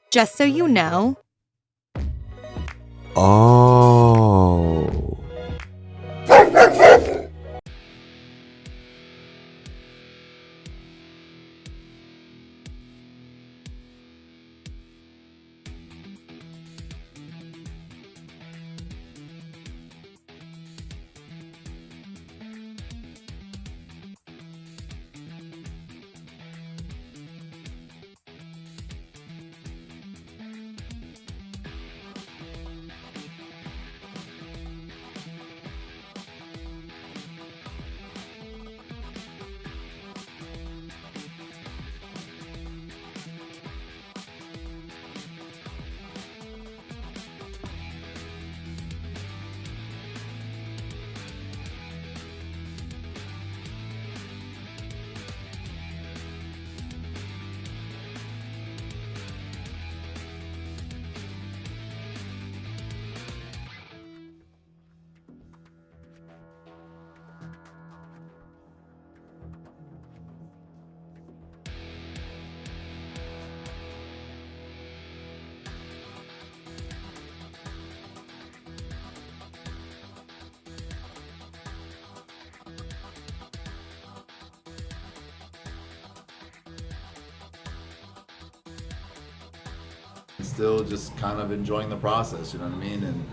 Just so you know. Oh. Still just kind of enjoying the process, you know what I mean?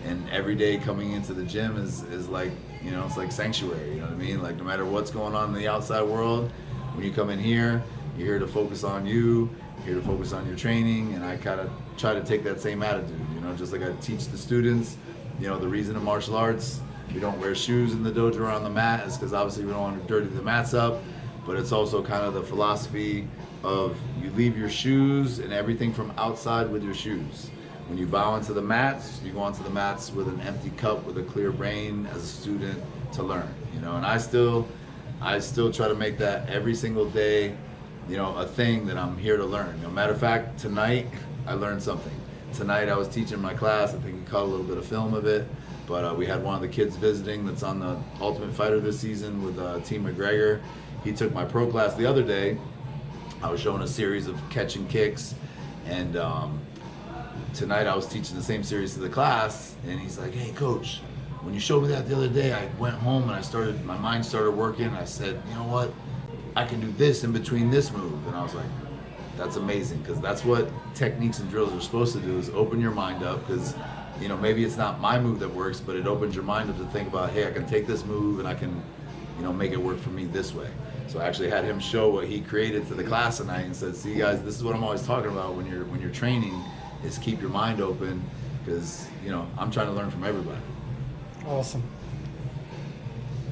And every day coming into the gym is like, you know, it's like sanctuary, you know what I mean? Like no matter what's going on in the outside world, when you come in here, you're here to focus on you, here to focus on your training, and I kind of try to take that same attitude, you know, just like I teach the students, you know, the reason in martial arts, we don't wear shoes in the dojo or on the mat is because obviously we don't want to dirty the mats up, but it's also kind of the philosophy of you leave your shoes and everything from outside with your shoes. When you bow into the mats, you go onto the mats with an empty cup, with a clear brain as a student to learn, you know, and I still try to make that every single day, you know, a thing that I'm here to learn. No matter of fact, tonight I learned something. Tonight I was teaching my class, I think you caught a little bit of film of it, but we had one of the kids visiting that's on the Ultimate Fighter this season with Team McGregor. He took my pro class the other day. I was showing a series of catch and kicks, and tonight I was teaching the same series to the class, and he's like, hey coach, when you showed me that the other day, I went home and my mind started working, and I said, you know what, I can do this in between this move. And I was like, that's amazing, because that's what techniques and drills are supposed to do, is open your mind up, because you know, maybe it's not my move that works, but it opens your mind up to think about, hey, I can take this move and I can, you know, make it work for me this way. So I actually had him show what he created to the class tonight and said, see guys, this is what I'm always talking about when you're training, is keep your mind open, because you know, I'm trying to learn from everybody. Awesome.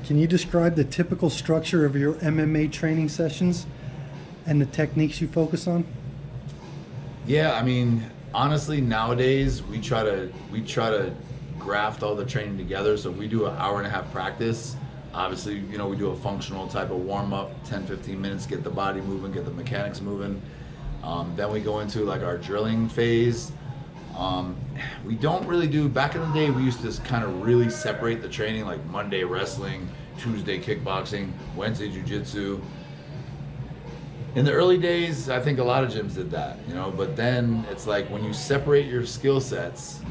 Can you describe the typical structure of your MMA training sessions and the techniques you focus on? Yeah, I mean, honestly, nowadays we try to graft all the training together. So if we do an hour-and-a-half practice, obviously, you know, we do a functional type of warm-up, 10-15 minutes, get the body moving, get the mechanics moving. Then we go into like our drilling phase. We don't really do, back in the day, we used to kind of really separate the training, like Monday wrestling, Tuesday kickboxing, Wednesday jiu-jitsu. In the early days, I think a lot of gyms did that, you know, but then it's like when you separate your skill sets,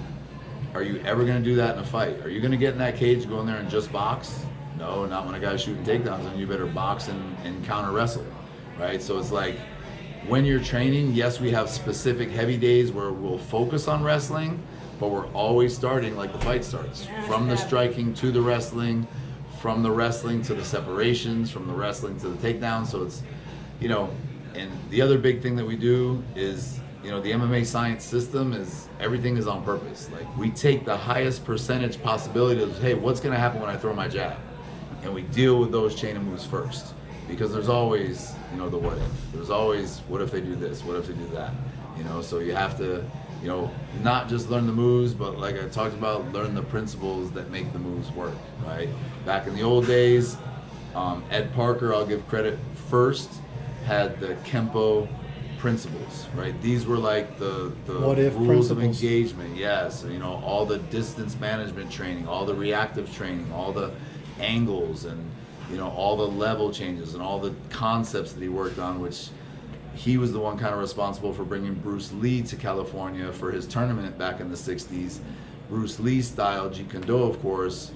are you ever gonna do that in a fight? Are you gonna get in that cage, go in there and just box? No, not when a guy's shooting takedowns, and you better box and counter wrestle, right? So it's like, when you're training, yes, we have specific heavy days where we'll focus on wrestling, but we're always starting like the fight starts. From the striking to the wrestling, from the wrestling to the separations, from the wrestling to the takedown. So it's, you know, and the other big thing that we do is, you know, the MMA science system is, everything is on purpose. Like, we take the highest percentage possibility of, hey, what's gonna happen when I throw my jab? And we deal with those chain of moves first. Because there's always, you know, the what if. There's always, what if they do this? What if they do that? You know, so you have to, you know, not just learn the moves, but like I talked about, learn the principles that make the moves work, right? Back in the old days, Ed Parker, I'll give credit first, had the Kempo principles, right? These were like the rules of engagement, yes. You know, all the distance management training, all the reactive training, all the angles, and you know, all the level changes and all the concepts that he worked on, which he was the one kind of responsible for bringing Bruce Lee to California for his tournament back in the 60s. Bruce Lee style Jeet Kune Do, of course,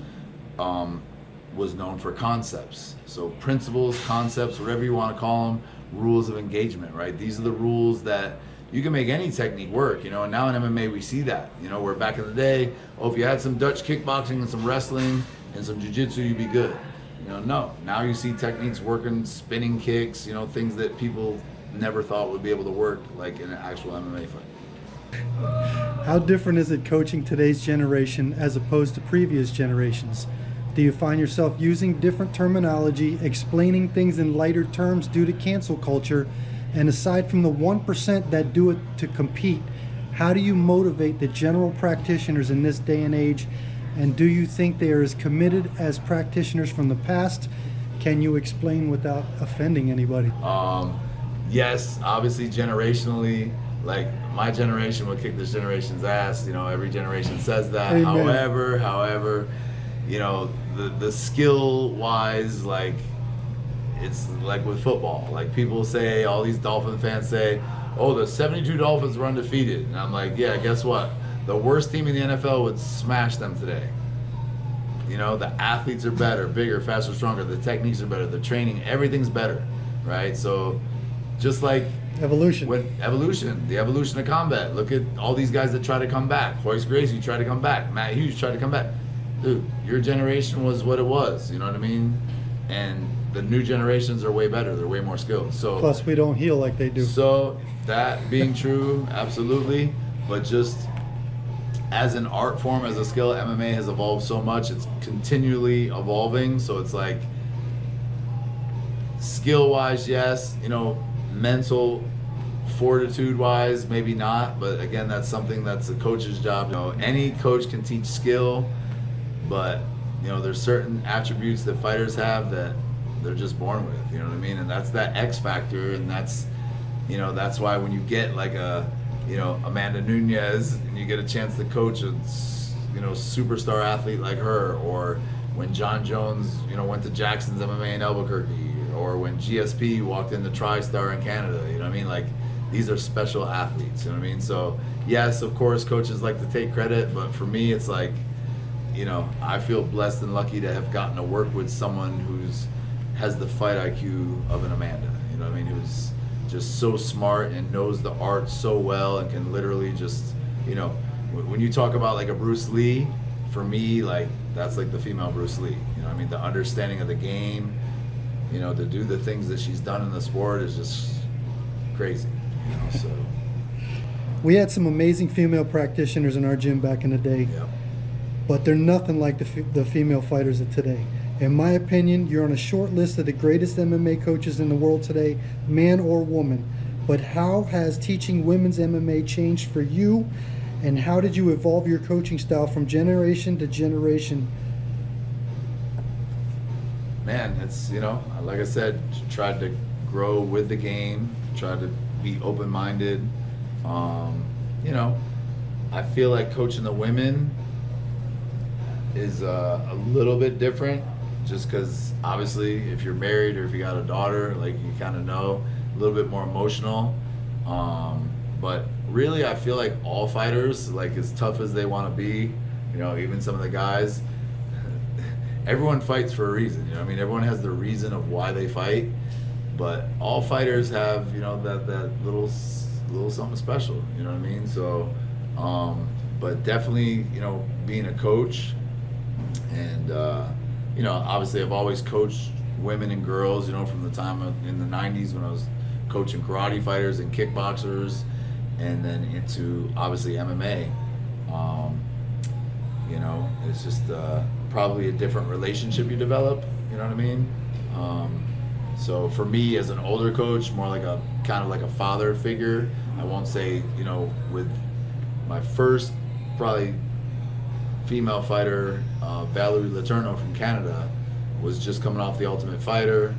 was known for concepts. So principles, concepts, whatever you want to call them, rules of engagement, right? These are the rules that you can make any technique work, you know, and now in MMA we see that, you know, where back in the day, oh, if you had some Dutch kickboxing and some wrestling and some jiu-jitsu, you'd be good. You know, no, now you see techniques working, spinning kicks, you know, things that people never thought would be able to work like in an actual MMA fight. How different is it coaching today's generation as opposed to previous generations? Do you find yourself using different terminology, explaining things in lighter terms due to cancel culture? And aside from the 1% that do it to compete, how do you motivate the general practitioners in this day and age? And do you think they are as committed as practitioners from the past? Can you explain without offending anybody? Yes, obviously generationally, like my generation will kick this generation's ass. You know, every generation says that. Amen. However, you know, the skill wise, like it's like with football. Like people say, all these Dolphin fans say, oh, the 72 Dolphins were undefeated. And I'm like, yeah, guess what? The worst team in the NFL would smash them today. You know, the athletes are better, bigger, faster, stronger. The techniques are better. The training, everything's better, right? So just like Evolution. the evolution of combat. Look at all these guys that try to come back. Royce Gracie tried to come back. Matt Hughes tried to come back. Dude, your generation was what it was, you know what I mean? And the new generations are way better. They're way more skilled. So Plus, we don't heal like they do. So that being true, absolutely. But just as an art form, as a skill, MMA has evolved so much. It's continually evolving. So it's like skill-wise, yes. You know, mental fortitude-wise, maybe not. But again, that's something that's a coach's job. You know, any coach can teach skill, but you know, there's certain attributes that fighters have that they're just born with. You know what I mean? And that's that X factor. And that's, you know, that's why when you get like a, you know, Amanda Nunes, and you get a chance to coach a, you know, superstar athlete like her, or when John Jones, you know, went to Jackson's MMA in Albuquerque, or when GSP walked into TriStar in Canada, you know what I mean? Like, these are special athletes, you know what I mean? So, yes, of course, coaches like to take credit, but for me, it's like, you know, I feel blessed and lucky to have gotten to work with someone has the fight IQ of an Amanda, you know what I mean? Who's just so smart and knows the art so well and can literally just, you know, when you talk about like a Bruce Lee, for me, like that's like the female Bruce Lee, you know what I mean? The understanding of the game, you know, to do the things that she's done in the sport is just crazy, you know, so. We had some amazing female practitioners in our gym back in the day, Yep. but they're nothing like the female fighters of today. In my opinion, you're on a short list of the greatest MMA coaches in the world today, man or woman. But how has teaching women's MMA changed for you, and how did you evolve your coaching style from generation to generation? Man, it's, you know, like I said, tried to grow with the game, tried to be open-minded. You know, I feel like coaching the women is a little bit different, just because obviously if you're married or if you got a daughter, like you kind of know, a little bit more emotional. But really I feel like all fighters, like as tough as they want to be, you know, even some of the guys, everyone fights for a reason, you know what I mean? Everyone has the reason of why they fight, but all fighters have, you know, that little something special, you know what I mean? So, but definitely, you know, being a coach, and you know, obviously I've always coached women and girls, you know, from the time in the 90s when I was coaching karate fighters and kickboxers, and then into obviously MMA. You know, it's just probably a different relationship you develop, you know what I mean? So for me as an older coach, more like a kind of like a father figure. I won't say, you know, with my first probably female fighter, Valerie Letourneau from Canada, was just coming off the Ultimate Fighter,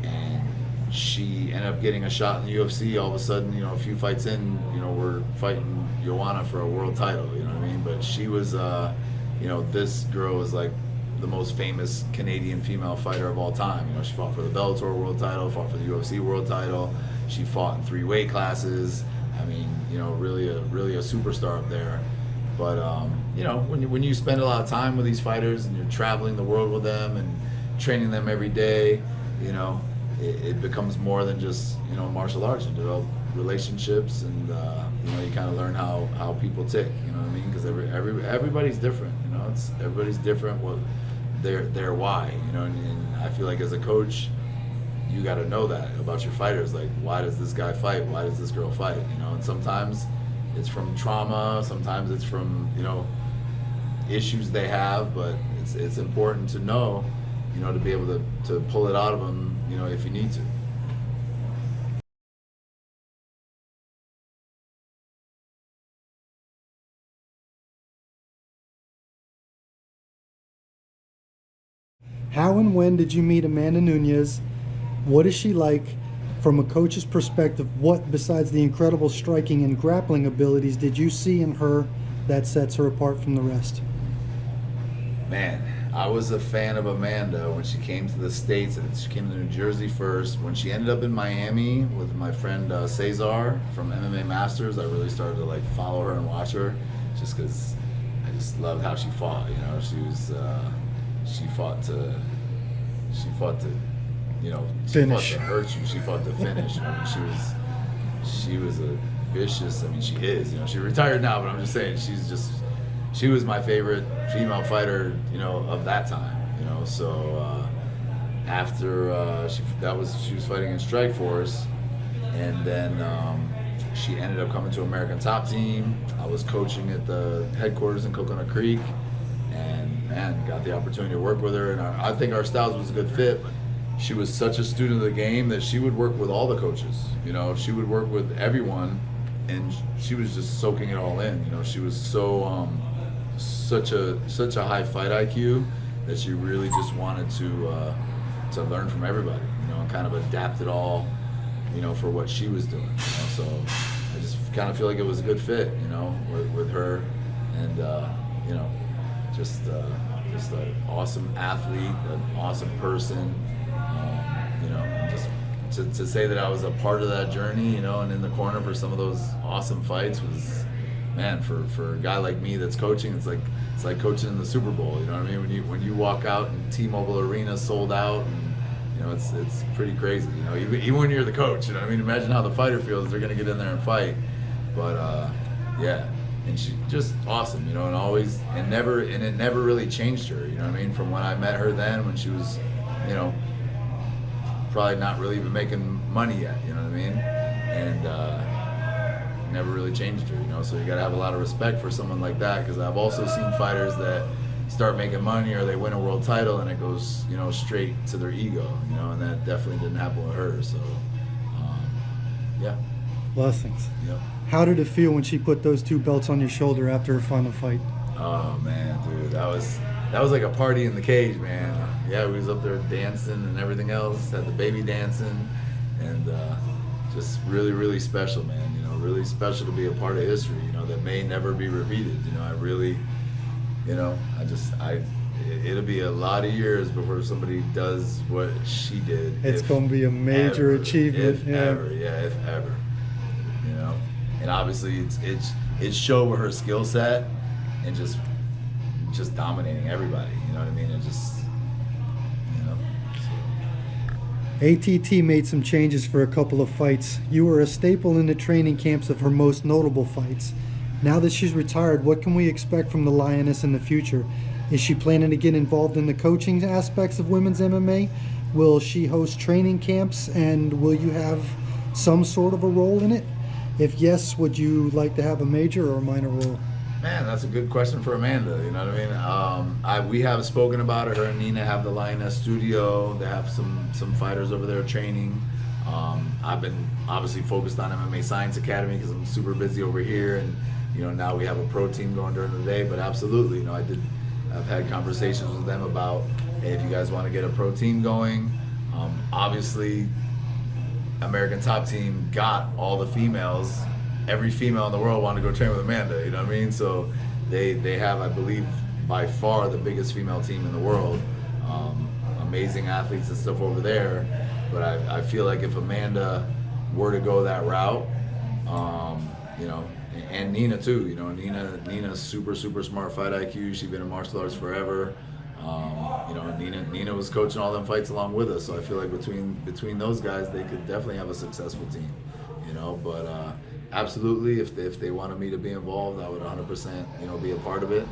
and she ended up getting a shot in the UFC. All of a sudden, you know, a few fights in, you know, we're fighting Joanna for a world title, you know what I mean? But she was, you know, this girl was like the most famous Canadian female fighter of all time. You know, she fought for the Bellator world title, fought for the UFC world title. She fought in 3 weight classes. I mean, you know, really a superstar up there. But you know, when you spend a lot of time with these fighters and you're traveling the world with them and training them every day, you know, it becomes more than just, you know, martial arts. You develop relationships, and you know, you kind of learn how people tick. You know what I mean? Because everybody's different. You know, everybody's different. What their why. You know, and I feel like as a coach, you got to know that about your fighters. Like, why does this guy fight? Why does this girl fight? You know, and sometimes it's from trauma. Sometimes it's from, you know, issues they have. But it's important to know, you know, to be able to pull it out of them, you know, if you need to. How and when did you meet Amanda Nunes? What is she like? From a coach's perspective, what besides the incredible striking and grappling abilities did you see in her that sets her apart from the rest? Man, I was a fan of Amanda when she came to the States, and she came to New Jersey first. When she ended up in Miami with my friend Cesar from MMA Masters, I really started to like follow her and watch her, just because I just loved how she fought. You know, she fought to, you know, finish. Fought to hurt you. She fought to finish. I mean, she was a vicious. I mean, she is. You know, she retired now, but I'm just saying, she was my favorite female fighter, you know, of that time. You know, so after she was fighting in Strikeforce, and then she ended up coming to American Top Team. I was coaching at the headquarters in Coconut Creek, and man, got the opportunity to work with her, and I think our styles was a good fit. But she was such a student of the game that she would work with all the coaches. You know, she would work with everyone, and she was just soaking it all in. You know, she was so such a high fight IQ that she really just wanted to learn from everybody. You know, and kind of adapt it all, you know, for what she was doing. You know? So I just kind of feel like it was a good fit, you know, with her, and you know, just an awesome athlete, an awesome person. You know, just to say that I was a part of that journey, you know, and in the corner for some of those awesome fights was, man, for a guy like me that's coaching, it's like coaching in the Super Bowl. You know what I mean? When you walk out and T-Mobile Arena sold out, and you know, it's pretty crazy. You know, even when you're the coach, you know what I mean? Imagine how the fighter feels. They're gonna get in there and fight. But yeah, and she's just awesome. You know, and it never really changed her. You know what I mean? From when I met her then, when she was, you know, probably not really even making money yet. You know what I mean? And never really changed her, you know, so you gotta have a lot of respect for someone like that, because I've also seen fighters that start making money or they win a world title and it goes, you know, straight to their ego, you know, and that definitely didn't happen with her. So yeah, Blessings. yep. How did it feel when she put those 2 belts on your shoulder after her final fight? Oh man, dude, that was like a party in the cage, man. Yeah, we was up there dancing and everything else, had the baby dancing, and just really special, man. You know, really special to be a part of history, you know, that may never be repeated. You know, I really, you know, it'll be a lot of years before somebody does what she did. It's going to be a major achievement. If ever. You know, and obviously it showed her skill set and just dominating everybody. You know what I mean? It just, you know. So. ATT made some changes for a couple of fights. You were a staple in the training camps of her most notable fights. Now that she's retired, what can we expect from the Lioness in the future? Is she planning to get involved in the coaching aspects of women's MMA? Will she host training camps, and will you have some sort of a role in it? If yes, would you like to have a major or a minor role? Man, that's a good question for Amanda. You know what I mean? We have spoken about it. Her and Nina have the Lioness Studio. They have some fighters over there training. I've been obviously focused on MMA Science Academy because I'm super busy over here, and you know, now we have a pro team going during the day. But absolutely, you know, I've had conversations with them about, hey, if you guys want to get a pro team going, obviously American Top Team got all the females. Every female in the world wanted to go train with Amanda, you know what I mean? So they have, I believe, by far the biggest female team in the world. Amazing athletes and stuff over there, but I feel like if Amanda were to go that route, you know, and Nina too, you know, Nina's super smart fight IQ. She's been in martial arts forever. You know, Nina was coaching all them fights along with us, so I feel like between those guys, they could definitely have a successful team. You know, but absolutely, if they wanted me to be involved, I would 100%, you know, be a part of it.